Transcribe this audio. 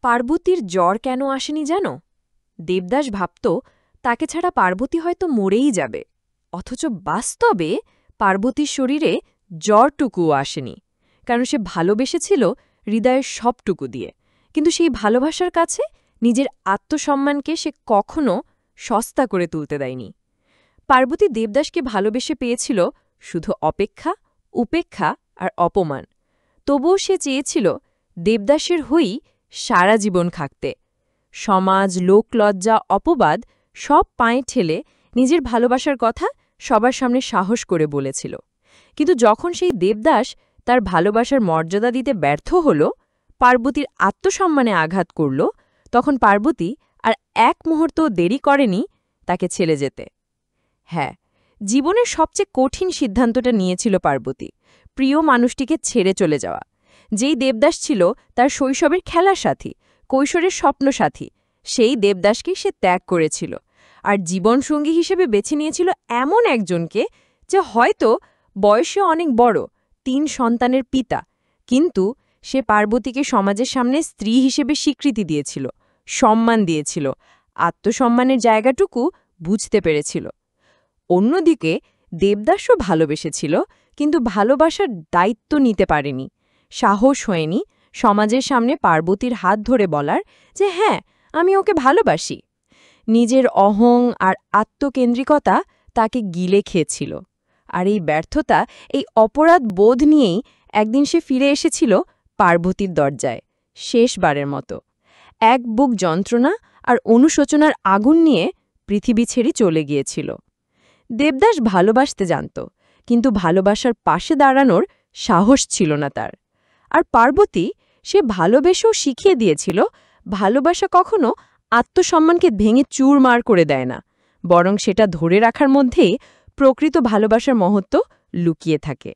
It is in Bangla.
পার্বতীর জ্বর কেন আসেনি জানো? দেবদাস ভাবত তাকে ছাড়া পার্বতী হয়তো মরেই যাবে, অথচ বাস্তবে পার্বতীর শরীরে জ্বরটুকুও আসেনি, কারণ সে ভালোবেসেছিল হৃদয়ের সবটুকু দিয়ে। কিন্তু সেই ভালোবাসার কাছে নিজের আত্মসম্মানকে সে কখনো সস্তা করে তুলতে দেয়নি। পার্বতী দেবদাসকে ভালোবেসে পেয়েছিল শুধু অপেক্ষা, উপেক্ষা আর অপমান। তবুও সে চেয়েছিল দেবদাসের হয়েই সারা জীবন থাকতে। সমাজ, লোকলজ্জা, অপবাদ সব পায়ে ঠেলে নিজের ভালোবাসার কথা সবার সামনে সাহস করে বলেছিল। কিন্তু যখন সেই দেবদাস তার ভালোবাসার মর্যাদা দিতে ব্যর্থ হল, পার্বতীর আত্মসম্মানে আঘাত করল, তখন পার্বতী আর এক মুহূর্তও দেরি করেনি তাকে ছেড়ে যেতে। হ্যাঁ, জীবনের সবচেয়ে কঠিন সিদ্ধান্তটা নিয়েছিল পার্বতী, প্রিয় মানুষটিকে ছেড়ে চলে যাওয়া। যেই দেবদাস ছিল তার শৈশবের খেলার সাথী, কৈশোরের স্বপ্নসাথী, সেই দেবদাসকে সে ত্যাগ করেছিল আর জীবনসঙ্গী হিসেবে বেছে নিয়েছিল এমন একজনকে যে হয়তো বয়সে অনেক বড়, 3 সন্তানের পিতা, কিন্তু সে পার্বতীকে সমাজের সামনে স্ত্রী হিসেবে স্বীকৃতি দিয়েছিল, সম্মান দিয়েছিল, আত্মসম্মানের জায়গাটুকু বুঝতে পেরেছিল। অন্যদিকে দেবদাসও ভালোবেসেছিল, কিন্তু ভালোবাসার দায়িত্ব নিতে পারেনি, সাহস হয়নি সমাজের সামনে পার্বতীর হাত ধরে বলার যে হ্যাঁ, আমি ওকে ভালোবাসি। নিজের অহং আর আত্মকেন্দ্রিকতা তাকে গিলে খেয়েছিল। আর এই ব্যর্থতা, এই অপরাধ বোধ নিয়েই একদিন সে ফিরে এসেছিল পার্বতীর দরজায়, শেষবারের মতো। এক বুক যন্ত্রণা আর অনুশোচনার আগুন নিয়ে পৃথিবী ছেড়ে চলে গিয়েছিল। দেবদাস ভালোবাসতে জানত, কিন্তু ভালোবাসার পাশে দাঁড়ানোর সাহস ছিল না তার। আর পার্বতী, সে ভালোবেসেও শিখিয়ে দিয়েছিল ভালোবাসা কখনো আত্মসম্মানকে ভেঙে চুরমার করে দেয় না, বরং সেটা ধরে রাখার মধ্যেই প্রকৃত ভালোবাসার মহত্ব লুকিয়ে থাকে।